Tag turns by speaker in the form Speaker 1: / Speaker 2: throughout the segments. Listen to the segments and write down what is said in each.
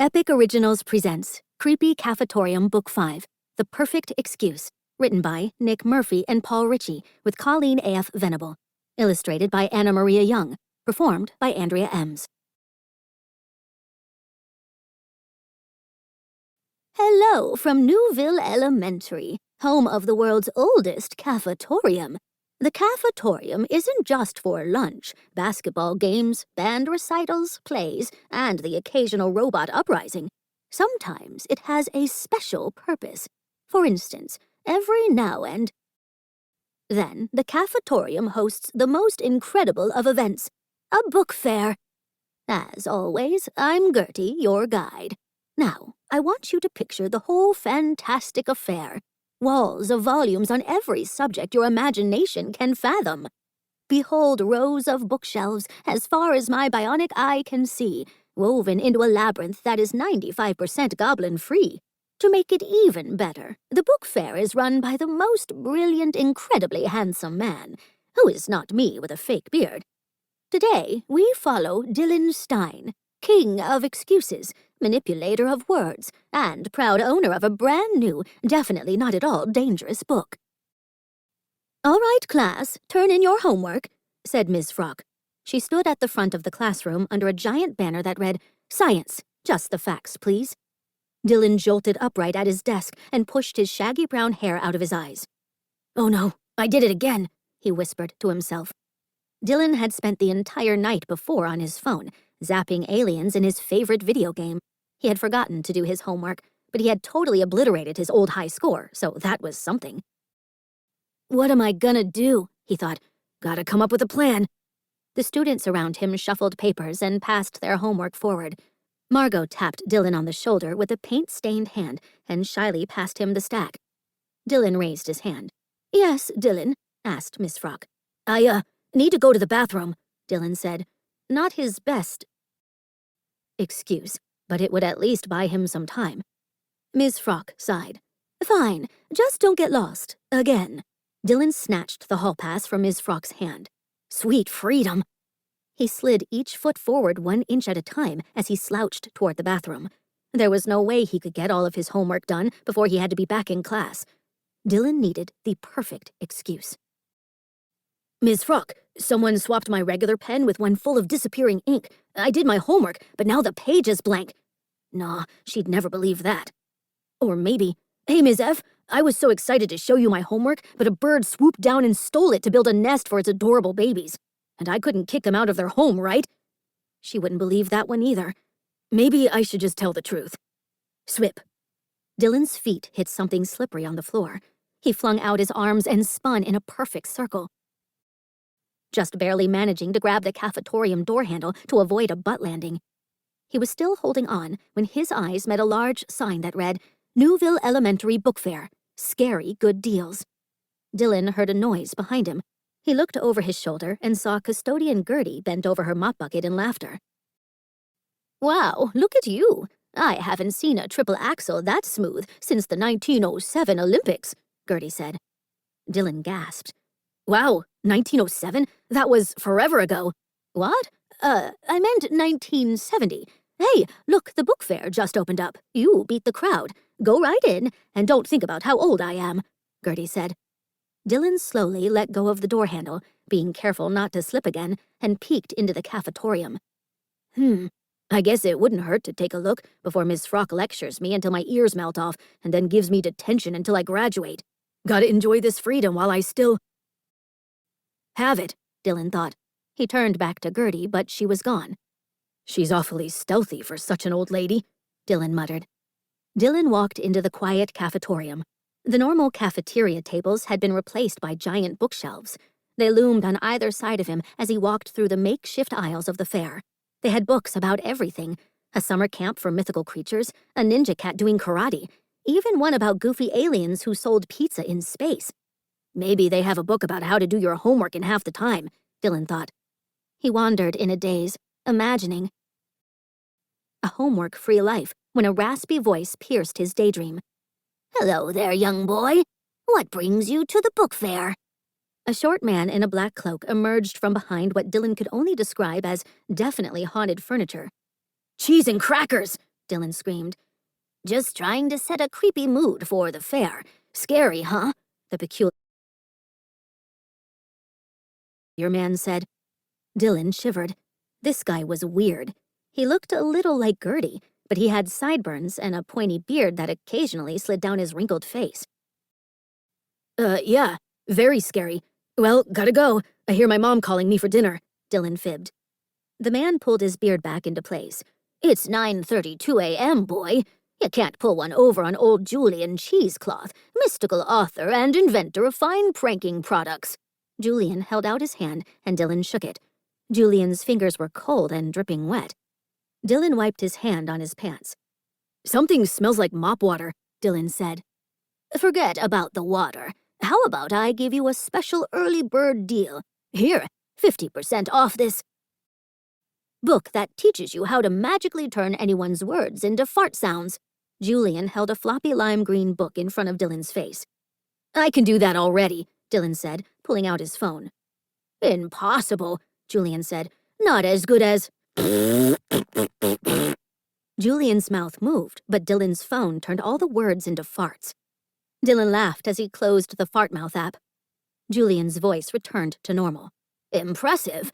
Speaker 1: Epic Originals presents Creepy Cafutorium Book 5, The Perfect Excuse, written by Nick Murphy and Paul Ritchie, with Colleen A.F. Venable. Illustrated by Anna Maria Young. Performed by Andrea Ems. Hello from Newville Elementary, home of the world's oldest cafutorium. The cafutorium isn't just for lunch, basketball games, band recitals, plays, and the occasional robot uprising. Sometimes it has a special purpose. For instance, every now and then the cafutorium hosts the most incredible of events, a book fair. As always, I'm Gertie, your guide. Now, I want you to picture the whole fantastic affair. Walls of volumes on every subject your imagination can fathom. Behold rows of bookshelves as far as my bionic eye can see, woven into a labyrinth that is 95% goblin-free. To make it even better, the book fair is run by the most brilliant, incredibly handsome man, who is not me with a fake beard. Today, we follow Dylan Stein, king of excuses, manipulator of words, and proud owner of a brand new, definitely not at all dangerous book. "All right, class, turn in your homework," said Ms. Frock. She stood at the front of the classroom under a giant banner that read, "Science, just the facts, please." Dylan jolted upright at his desk and pushed his shaggy brown hair out of his eyes. "Oh no, I did it again," he whispered to himself. Dylan had spent the entire night before on his phone, zapping aliens in his favorite video game. He had forgotten to do his homework, but he had totally obliterated his old high score, so that was something. "What am I gonna do?" he thought. "Gotta come up with a plan." The students around him shuffled papers and passed their homework forward. Margot tapped Dylan on the shoulder with a paint-stained hand and shyly passed him the stack. Dylan raised his hand. "Yes, Dylan?" asked Miss Frock. I need to go to the bathroom," Dylan said. Not his best excuse, but it would at least buy him some time. Ms. Frock sighed. "Fine, just don't get lost. Again." Dylan snatched the hall pass from Ms. Frock's hand. Sweet freedom. He slid each foot forward 1 inch at a time as he slouched toward the bathroom. There was no way he could get all of his homework done before he had to be back in class. Dylan needed the perfect excuse. "Ms. Frock, someone swapped my regular pen with one full of disappearing ink. I did my homework, but now the page is blank." Nah, she'd never believe that. Or maybe, "Hey, Ms. F, I was so excited to show you my homework, but a bird swooped down and stole it to build a nest for its adorable babies. And I couldn't kick them out of their home, right?" She wouldn't believe that one either. Maybe I should just tell the truth. Swip. Dylan's feet hit something slippery on the floor. He flung out his arms and spun in a perfect circle, just barely managing to grab the cafutorium door handle to avoid a butt landing. He was still holding on when his eyes met a large sign that read, "Newville Elementary Book Fair. Scary good deals." Dylan heard a noise behind him. He looked over his shoulder and saw custodian Gertie bent over her mop bucket in laughter. "Wow, look at you. I haven't seen a triple axel that smooth since the 1907 Olympics," Gertie said. Dylan gasped. "Wow, 1907? That was forever ago." "What? I meant 1970. Hey, look, the book fair just opened up. You beat the crowd. Go right in, and don't think about how old I am," Gertie said. Dylan slowly let go of the door handle, being careful not to slip again, and peeked into the cafutorium. I guess it wouldn't hurt to take a look before Miss Frock lectures me until my ears melt off and then gives me detention until I graduate. Gotta enjoy this freedom while I still have it, Dylan thought. He turned back to Gertie, but she was gone. "She's awfully stealthy for such an old lady," Dylan muttered. Dylan walked into the quiet cafutorium. The normal cafeteria tables had been replaced by giant bookshelves. They loomed on either side of him as he walked through the makeshift aisles of the fair. They had books about everything: a summer camp for mythical creatures, a ninja cat doing karate, even one about goofy aliens who sold pizza in space. Maybe they have a book about how to do your homework in half the time, Dylan thought. He wandered in a daze, imagining a homework-free life when a raspy voice pierced his daydream. "Hello there, young boy. What brings you to the book fair?" A short man in a black cloak emerged from behind what Dylan could only describe as definitely haunted furniture. "Cheese and crackers," Dylan screamed. Just trying to set a creepy mood for the fair. Scary, huh? The peculiar man said. Dylan shivered. This guy was weird. He looked a little like Gertie, but he had sideburns and a pointy beard that occasionally slid down his wrinkled face. Yeah, very scary. Well, gotta go. I hear my mom calling me for dinner, Dylan fibbed. The man pulled his beard back into place. It's 9:32 a.m., boy. You can't pull one over on old Julian Cheesecloth, mystical author and inventor of fine pranking products. Julian held out his hand, and Dylan shook it. Julian's fingers were cold and dripping wet. Dylan wiped his hand on his pants. Something smells like mop water, Dylan said. Forget about the water. How about I give you a special early bird deal? Here, 50% off this book that teaches you how to magically turn anyone's words into fart sounds. Julian held a floppy lime green book in front of Dylan's face. I can do that already, Dylan said, pulling out his phone. Impossible, Julian said. Not as good as... Julian's mouth moved, but Dylan's phone turned all the words into farts. Dylan laughed as he closed the fart mouth app. Julian's voice returned to normal. Impressive.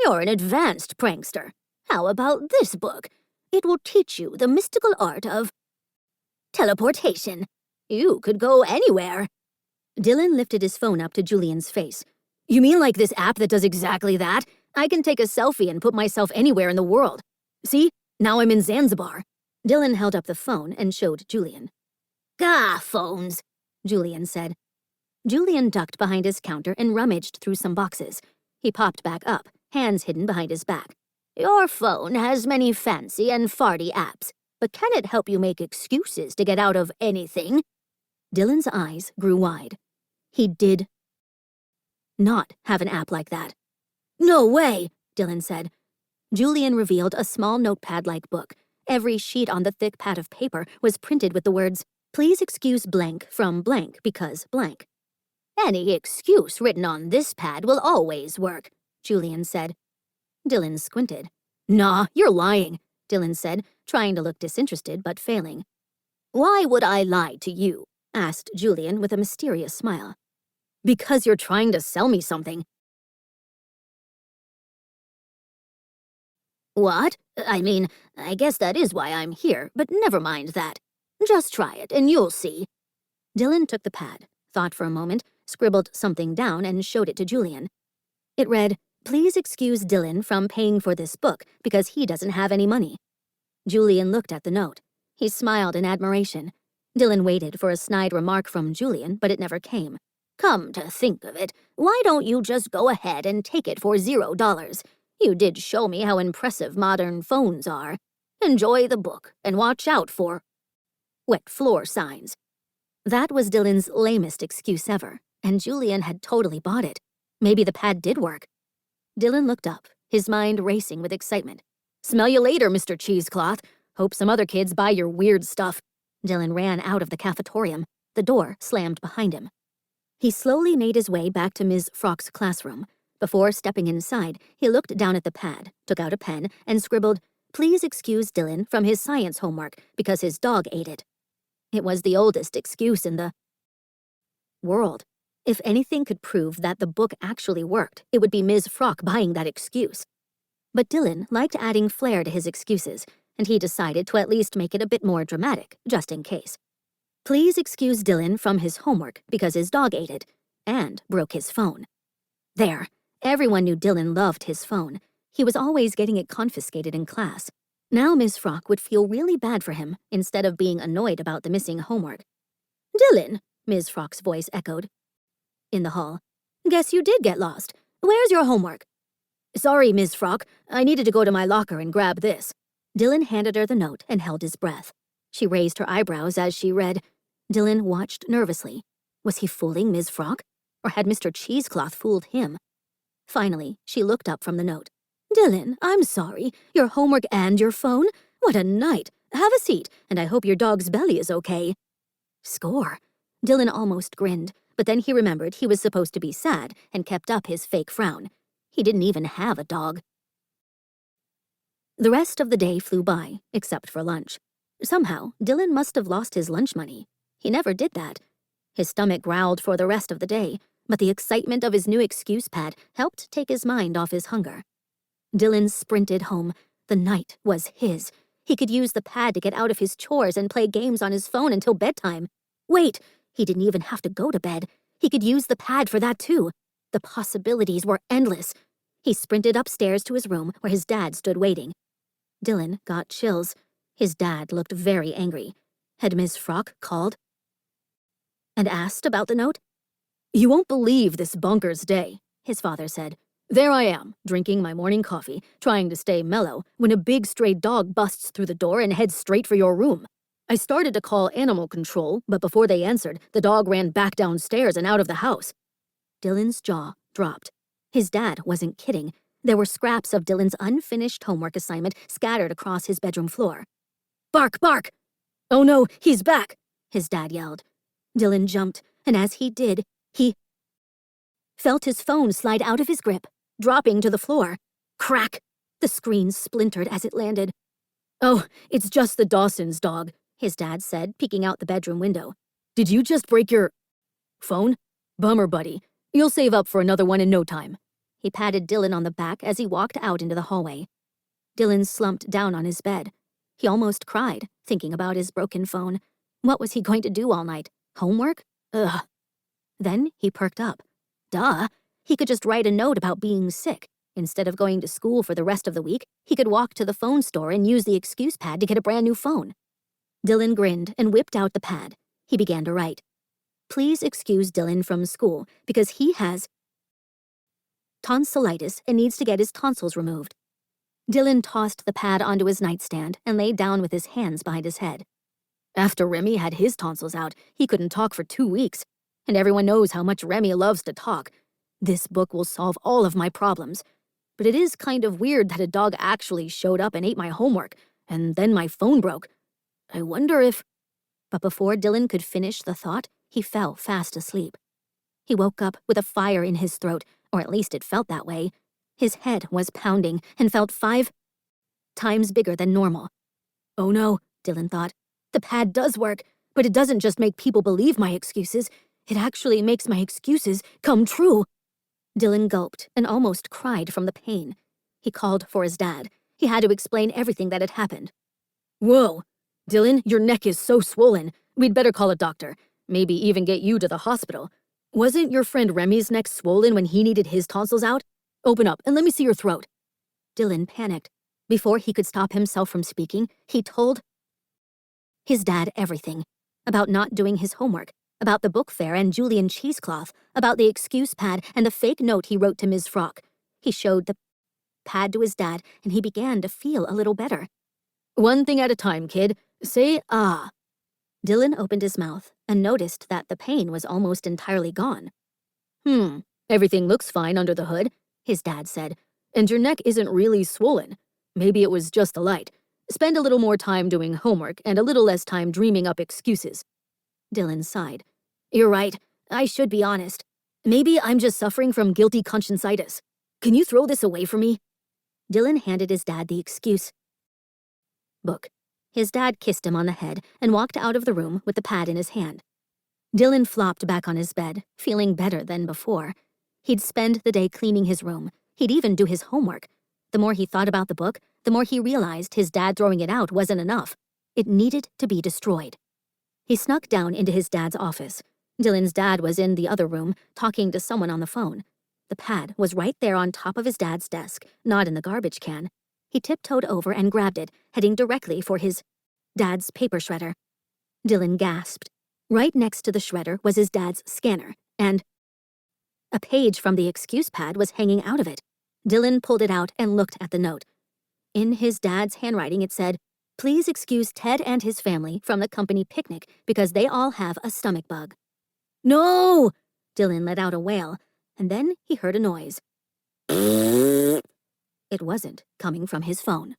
Speaker 1: You're an advanced prankster. How about this book? It will teach you the mystical art of teleportation. You could go anywhere. Dylan lifted his phone up to Julian's face. You mean like this app that does exactly that? I can take a selfie and put myself anywhere in the world. See? Now I'm in Zanzibar. Dylan held up the phone and showed Julian. Gah, phones, Julian said. Julian ducked behind his counter and rummaged through some boxes. He popped back up, hands hidden behind his back. Your phone has many fancy and farty apps, but can it help you make excuses to get out of anything? Dylan's eyes grew wide. He did not have an app like that. No way, Dylan said. Julian revealed a small notepad-like book. Every sheet on the thick pad of paper was printed with the words, Please excuse blank from blank because blank. Any excuse written on this pad will always work, Julian said. Dylan squinted. Nah, you're lying, Dylan said, trying to look disinterested but failing. Why would I lie to you? Asked Julian with a mysterious smile. Because you're trying to sell me something. What? I mean, I guess that is why I'm here, but never mind that. Just try it and you'll see. Dylan took the pad, thought for a moment, scribbled something down and showed it to Julian. It read, Please excuse Dylan from paying for this book because he doesn't have any money. Julian looked at the note. He smiled in admiration. Dylan waited for a snide remark from Julian, but it never came. Come to think of it, why don't you just go ahead and take it for $0? You did show me how impressive modern phones are. Enjoy the book and watch out for wet floor signs. That was Dylan's lamest excuse ever, and Julian had totally bought it. Maybe the pad did work. Dylan looked up, his mind racing with excitement. Smell you later, Mr. Cheesecloth. Hope some other kids buy your weird stuff. Dylan ran out of the cafutorium. The door slammed behind him. He slowly made his way back to Ms. Frock's classroom. Before stepping inside, he looked down at the pad, took out a pen, and scribbled, Please excuse Dylan from his science homework because his dog ate it. It was the oldest excuse in the world. If anything could prove that the book actually worked, it would be Ms. Frock buying that excuse. But Dylan liked adding flair to his excuses, and he decided to at least make it a bit more dramatic, just in case. Please excuse Dylan from his homework because his dog ate it, and broke his phone. There, everyone knew Dylan loved his phone. He was always getting it confiscated in class. Now Ms. Frock would feel really bad for him instead of being annoyed about the missing homework. Dylan, Ms. Frock's voice echoed. In the hall. Guess you did get lost. Where's your homework? Sorry, Ms. Frock. I needed to go to my locker and grab this. Dylan handed her the note and held his breath. She raised her eyebrows as she read. Dylan watched nervously. Was he fooling Ms. Frock? Or had Mr. Cheesecloth fooled him? Finally, she looked up from the note. Dylan, I'm sorry. Your homework and your phone? What a night. Have a seat, and I hope your dog's belly is okay. Score. Dylan almost grinned, but then he remembered he was supposed to be sad and kept up his fake frown. He didn't even have a dog. The rest of the day flew by, except for lunch. Somehow, Dylan must have lost his lunch money. He never did that. His stomach growled for the rest of the day, but the excitement of his new excuse pad helped take his mind off his hunger. Dylan sprinted home. The night was his. He could use the pad to get out of his chores and play games on his phone until bedtime. Wait, he didn't even have to go to bed. He could use the pad for that too. The possibilities were endless. He sprinted upstairs to his room where his dad stood waiting. Dylan got chills. His dad looked very angry. Had Ms. Frock called and asked about the note? "You won't believe this bonkers day," his father said. "There I am, drinking my morning coffee, trying to stay mellow, when a big stray dog busts through the door and heads straight for your room. I started to call animal control, but before they answered, the dog ran back downstairs and out of the house." Dylan's jaw dropped. His dad wasn't kidding. There were scraps of Dylan's unfinished homework assignment scattered across his bedroom floor. "Bark, bark!" "Oh no, he's back!" his dad yelled. Dylan jumped, and as he did, he felt his phone slide out of his grip, dropping to the floor. Crack! The screen splintered as it landed. "Oh, it's just the Dawson's dog," his dad said, peeking out the bedroom window. "Did you just break your phone? Bummer, buddy. You'll save up for another one in no time." He patted Dylan on the back as he walked out into the hallway. Dylan slumped down on his bed. He almost cried, thinking about his broken phone. What was he going to do all night? Homework? Ugh. Then he perked up. Duh. He could just write a note about being sick. Instead of going to school for the rest of the week, he could walk to the phone store and use the excuse pad to get a brand new phone. Dylan grinned and whipped out the pad. He began to write. "Please excuse Dylan from school because he has tonsillitis and needs to get his tonsils removed." Dylan tossed the pad onto his nightstand and lay down with his hands behind his head. After Remy had his tonsils out, he couldn't talk for 2 weeks. And everyone knows how much Remy loves to talk. This book will solve all of my problems. But it is kind of weird that a dog actually showed up and ate my homework, and then my phone broke. I wonder if... But before Dylan could finish the thought, he fell fast asleep. He woke up with a fire in his throat, or at least it felt that way. His head was pounding and felt 5 times bigger than normal. Oh no, Dylan thought. The pad does work, but it doesn't just make people believe my excuses. It actually makes my excuses come true. Dylan gulped and almost cried from the pain. He called for his dad. He had to explain everything that had happened. Whoa, Dylan, your neck is so swollen. We'd better call a doctor. Maybe even get you to the hospital. Wasn't your friend Remy's neck swollen when he needed his tonsils out? Open up and let me see your throat. Dylan panicked. Before he could stop himself from speaking, he told his dad everything. About not doing his homework, about the book fair and Julian cheesecloth, about the excuse pad and the fake note he wrote to Ms. Frock. He showed the pad to his dad, and he began to feel a little better. One thing at a time, kid. Say ah. Dylan opened his mouth and noticed that the pain was almost entirely gone. Everything looks fine under the hood, his dad said, and your neck isn't really swollen. Maybe it was just the light. Spend a little more time doing homework and a little less time dreaming up excuses. Dylan sighed. You're right. I should be honest. Maybe I'm just suffering from guilty conscientitis. Can you throw this away from me? Dylan handed his dad the excuse book. His dad kissed him on the head and walked out of the room with the pad in his hand. Dylan flopped back on his bed, feeling better than before. He'd spend the day cleaning his room. He'd even do his homework. The more he thought about the book, the more he realized his dad throwing it out wasn't enough. It needed to be destroyed. He snuck down into his dad's office. Dylan's dad was in the other room, talking to someone on the phone. The pad was right there on top of his dad's desk, not in the garbage can. He tiptoed over and grabbed it, heading directly for his dad's paper shredder. Dylan gasped. Right next to the shredder was his dad's scanner, and a page from the excuse pad was hanging out of it. Dylan pulled it out and looked at the note. In his dad's handwriting it said, "Please excuse Ted and his family from the company picnic because they all have a stomach bug." No! Dylan let out a wail, and then he heard a noise. It wasn't coming from his phone.